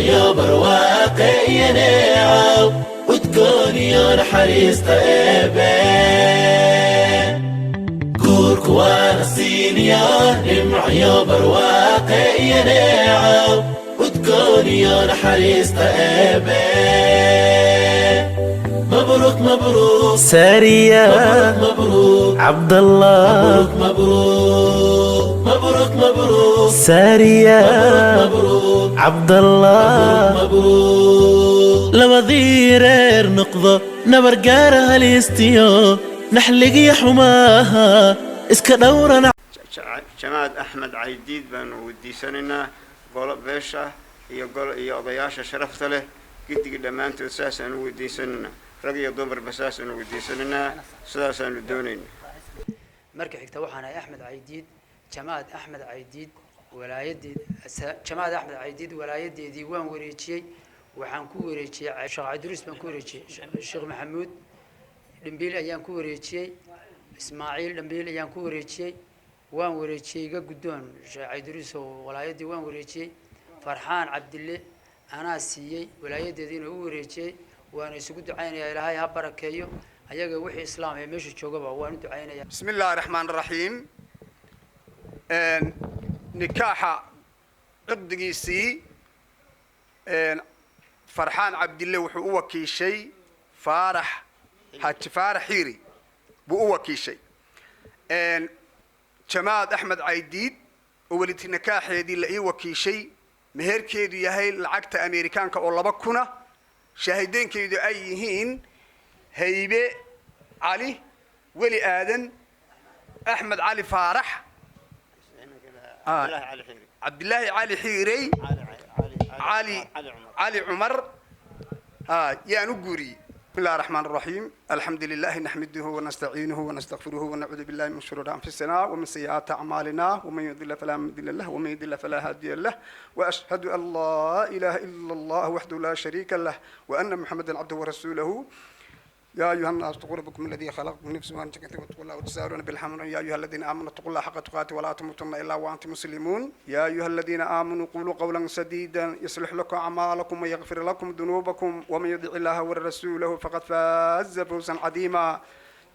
يا برواقي يا نعم وتكون يا حريص طيبين كورك ونسين يا نمع يا برواقي يا نعم وتكون يا حريص طيبين مبروك مبروك سارية مبروك مبروك عبد الله مبروك مبروك مبروك مبروك سارية مبروك عبد الله مبروك لوذير نقضة نبر قارها الاستيو نحلق يا حماها اسك دورنا جماد أحمد عيديد بن ودي سننا قول بيشة هي odayaasha sharafta leh gidiga dhamaantood saasaan u weydiisanana rag iyo dumar basaasaan u weydiisanana sidaasaan u doonayna markii xigta waxaan ahay Axmed Caydiid Jamaad Axmed Caydiid walaayadeed Jamaad Axmed Caydiid walaayadeedii waan wareejiyay waxaan ku wareejiyay Sheekh Idris baan ku wareejiyay Sheekh Maxamuud Dambiil ayaan ku wareejiyay Ismaaciil Dambiil ayaan ku wareejiyay waan wareejiyay ga guddoon Sheekh Idris oo walaayadii waan wareejiyay فرحان عبد الله أنا سيء ولاية دين هو رجيء وأنا سجود عيني إلى هاي هبركيو هيجي وحي إسلام يمشي تشوجبه وأنا عيني بسم الله الرحمن الرحيم نكاح قدقي سي فرحان عبد الله وحقوق كي شيء فارح فارح حيري بقوة كي شيء جماد أحمد عيديد ولد نكاح يدي اللي وكي شيء مهر كيدو يهي لعقت أمريكان كأولا بكونا شاهدين كيدو أيهين هيبة علي ولي آدن أحمد علي فارح عبد الله علي حيري علي عمر يا نقوري بسم الله الرحمن الرحيم الحمد لله نحمده ونستعينه ونستغفره ونعوذ بالله من شرور أنفسنا ومن سيئات أعمالنا ومن يضلل فلا مضل له ومن يضلل فلا هادي له وأشهد أن لا إله إلا الله وحده لا شريك له وأن محمدا عبده ورسوله يا أيها الناس اتقوا ربكم الذي خلقكم من نفس واحدة واتقوا الله وتساءلون بالحمد يا أيها الذين آمنوا اتقوا الله حق تقاته ولا تموتن إلا وأنتم مسلمون يا أيها الذين آمنوا قولوا قولا سديدا يصلح لكم أعمالكم ويغفر لكم ذنوبكم ومن يطع الله ورسوله فقد فاز فوزا عظيما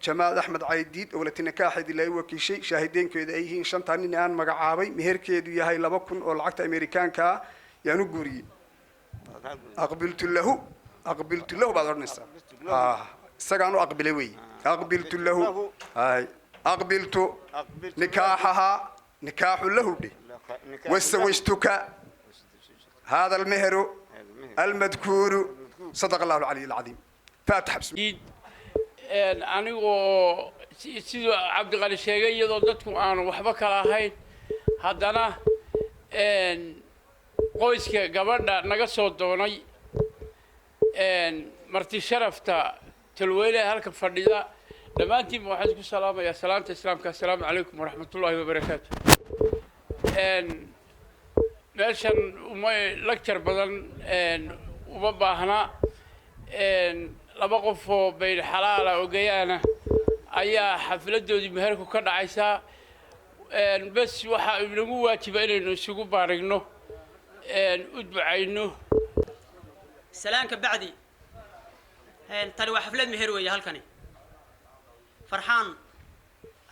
جماد أحمد عيديد ولتي نكاح دي لا وكي شيء شاهدين كيد أيهين شنتان إن مقعابي مهركيدو يهي لبكن أو لعقت أمريكان كا ينقري أقبلت له بعد النساء سجانو أقبلوي أقبلت له هاي أقبلت نكاحها نكاح له دي وسويتك هذا المهر المذكور صدق الله العلي العظيم فاتح بسم الله أنا سيدو عبد الغني الشيخي يضل دتكم أنا وحبك على هاي هذانا قويس كجبرنا نقصوا دوني مرتي شرفته تلويله هلك فرديدا لما أنتي موحدكم السلام يا سلامة السلام السلام عليكم ورحمة الله وبركاته ماشان وما لكتر بدن وبابا هنا لبقف بين حلالة وجيانة أيها حفلة دودي مهركو كذا عيسى بس وح بنقوة تبين السوق بارجنه أتبعينه سلام كبعدي ترى حفلة مهروية هالكني فرحان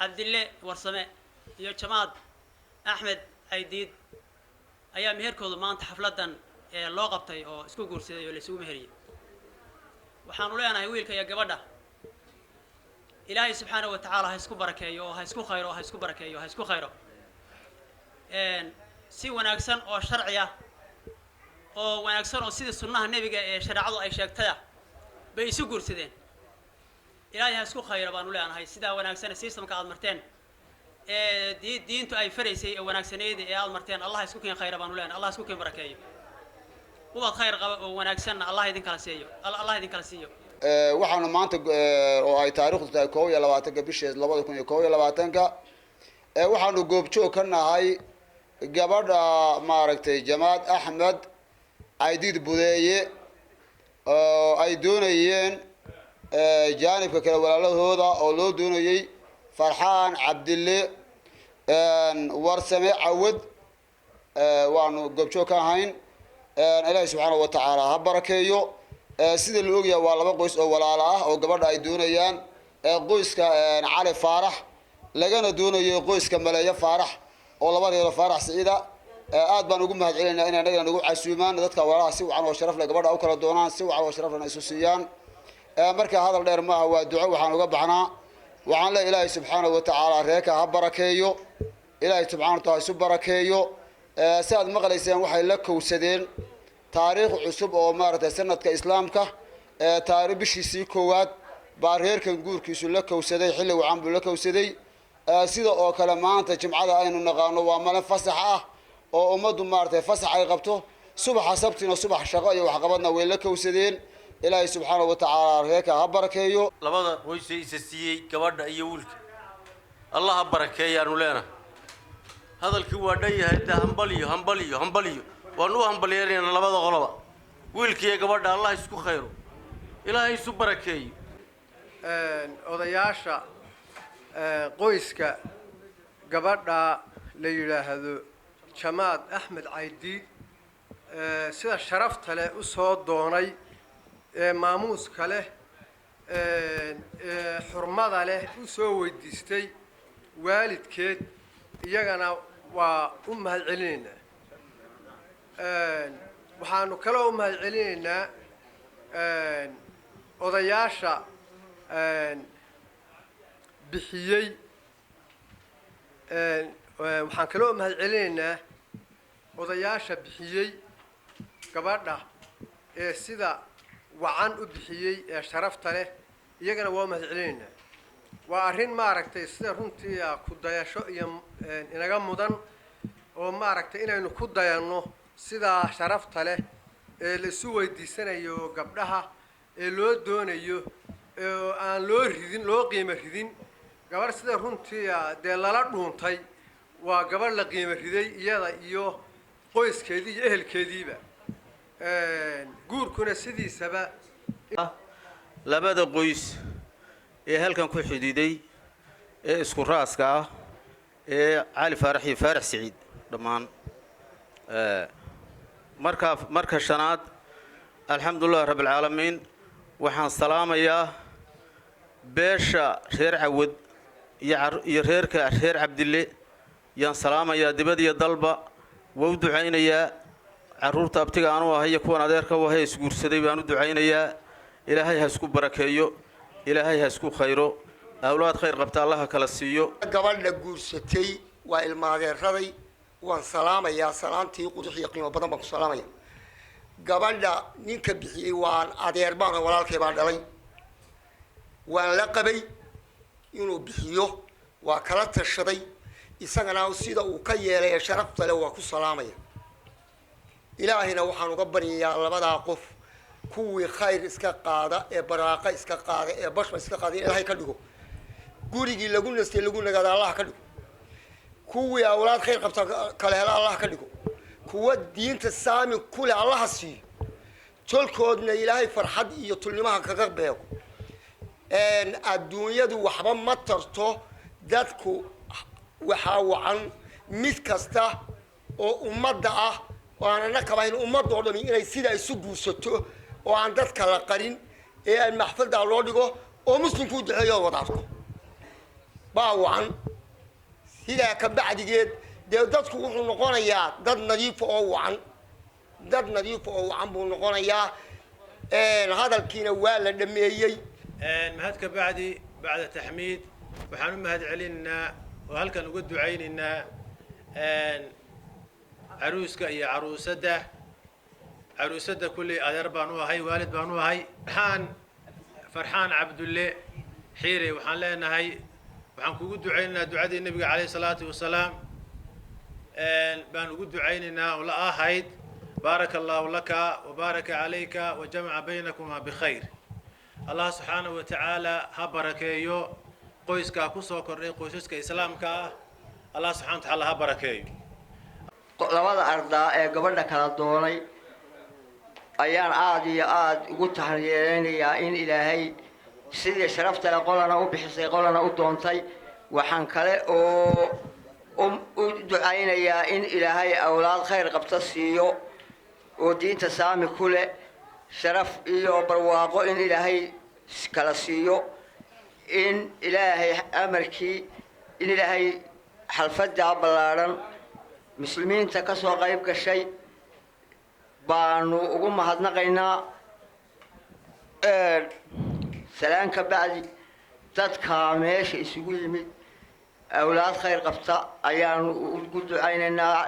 عبد الله ورسماء يا جماد أحمد عيديد أيام مهركو ما أنت حفلة لوقبتي أو سكو كورسي ولا سكو مهرية وحانوا لي أنا هيويلك يا جبادة إلهي سبحانه وتعالى هيسكو بركة هيسكو خيره هيسكو بركة هيسكو خيره سي وناكسن أو شرعية أو وناكسن أو سيد السنة النبي شرعه أي شيء كذا بيسو كورسيدين إلهي هيسكو خيره بانوا لي أنا هاي سيدا وناكسن سيستم كعاد مرتين دين تو أي فريسي وناكسن يدي عاد مرتين الله هيسكو كين خيره بانوا لي الله هيسكو كين بركة وبعد خير وناكسن الله يدين كلا سيو الله يدين كلا سيو waxaanu maanta oo ay taariikhdu tahay 22 bishii 2022 waxaanu goobjoog ka nahay gabadha maaragtay Jamaad Axmed Caydiid Budeeye oo ay doonayeen jaanibka kala walaalahooda oo loo doonayay Farxaan Cabdille warsame Cawad waanu goobjoog ka ahayn ilaahay subxaanahu wa tacaala ha barakeeyo sida la ogyahay waa laba qoys oo walaalo ah oo gabadha ay doonayaan qoyska cali faarax lagana doonayo qoyska maleeyo faarax oo laba reer faarax siciida aad baan ugu mahadcelinaynaa in anagana nagu casuumaan dadka walaalaha si wacan oo sharaf leh gabadha u kala doonaan si wacan oo sharaf leh isu siiyaan marka hadal dheer maaha waa duco waxaan uga baxnaa waxaan leeyahay ilaahay subxaanahu wa tacaala reerka ha barakeeyo ilaahay subxaanahu wa tacaala isu barakeeyo si aad maqlayseen waxay la kowsadeen taariikh cusub oo maaragtay sanadka islaamka taariikh bishiisii koowaad baa reerkan guurkiisu la kowsaday xilli wacan buu la kowsaday sida oo kale maanta jimcada aynu naqaano waa maalin fasax ah oo ummaddu maaragtay fasax ay qabto subaxa sabtina subax shaqo iyo waxqabadna way la kowsadeen ilaahay subxaanahu wa tacaala reerka ha barakeeyo labada qoysay isa siiyey gabadha iyo wiilka allah ha barakeeyaanu leenahay hadalkii waa dhan yahay de hambaliyo waanu u hambalyeynayna labada qoloba wiilka iyo gabadha allah isku khayro ilaahay isu barakeeyo odayaasha qoyska gabadha la yidhaahdo jamaad axmed caydiid sida sharafta leh u soo doonay maamuuska leh xurmada leh u soo weydiistay waalidkeed iyagana waa u mahadcelinaynaa waxaanu kaloo u mahadcelinaynaa odayaasha bixiyey waxaan kaloo u mahadcelinaynaa odayaasha bixiyey gabadha ee sida wacan u bixiyey ee sharafta leh iyagana waa u mahadcelinaynaa waa arrin maaragtay sida runtii ku dayasho iyo inaga mudan oo maaragtay inaynu ku dayanno sidaa sharafta leh ee la isu weydiisanayo gabdhaha ee loo doonayo oo aan loo qiimo ridin gabarh sida runtii dee lala dhuuntay waa gabadh la qiimo riday iyada iyo qoyskeedii iyo ehelkeediiba guurkuna sidiisaba labada qoys ee halkan ku xididay ee isku raaska ah ee cali faarax iyo faarax siciid dhammaan marka shanaad alxamdulilah rabbilcaalamiin waxaan salaamayaa beesha reer cawad iyo reerka reer cabdille yaan salaamayaa dibad iyo dalba waa u ducaynayaa carruurta abtiga aanu ahay iyo kuwan adeerka u ahay isguursaday baan u ducaynayaa ilaahay ha isku barakeeyo ilaahay ha isku khayro awlaad khayr qabta allaha kala siiyo gabadha guursatay waa ilmaadeeraday waan salaamayaa salaantii qudux iyo qiimo badan baan ku salaamaya gabadha ninka bixiyey waan adeer baan walaalkay baan dhalay waan la qabay inuu bixiyo waa kala tashaday isagana sida uu ka yeelay ee sharafta leh waa ku salaamaya ilaahayna waxaan uga baryayaa labadaa qof kuwii khayr iska qaada ee baraaqa iska qaada ee bashba iska qaada in ilaahay ka dhigo gurigii lagu nastay lagu nagaada allah ka dhigo kuwii awlaad khayr qabta kala hela allah ka dhigo kuwa diinta saami kule allaha siiyo tolkoodna ilaahay farxad iyo tulnimaha kaga beego adduunyadu waxba ma tarto dadku waxaa wacan mid kasta oo ummadda ah oo aanana kabahayn ummadda oo dhami inay sidaa isu guursato oo aan dadka la qarin ee aan maxfaldaa loo dhigo oo muslimku u duceeyo wada arko baa wacan sidaa ka bacdigeed dee dadku wuxuu noqonayaa dad nadiifa oo wacan buu noqonayaa hadalkiina waa la dhameeyey mahad ka bacdi bacda taxmiid waxaan u mahad celinaynaa oo halkan uga ducaynaynaa caruuska iyo caruusadda kulley adeer baan u ahay waalid baan u ahay farxaan cabdulle xiire waxaan leenahay waxaan kugu ducaynaynaa ducadii nebiga calayhi salaatu wasalaam baan ugu ducaynaynaa oo la ahayd baaraka allahu laka wabaaraka calayka wajamaca baynakuma bikhayr allah subxaanahu wa tacaala ha barakeeyo qoyskaa kusoo kordhay qoysaska islaamka ah allah subxana wa tacaala ha barakeeyo labada ardaa ee gabadha kala doonay ayaan aada iyo aada ugu taxriyeynayaa in ilaahay sidii sharafta le qolana u bixisay qolana u doontay waxaan kale oo u ducaynayaa in ilaahay awlaad khayr qabta siiyo ودين تسامي كله شرف إيو برواقو إن إلهي كالسيو إن إلهي أمركي إن إلهي حلفت دعب بلارن مسلمين تكسوا غيب كشيء بانو وقوم هادنا قينا سلام كبعدي تدكا ماشي يسوي يمد أولاد خير قفطة أيان وجود عيننا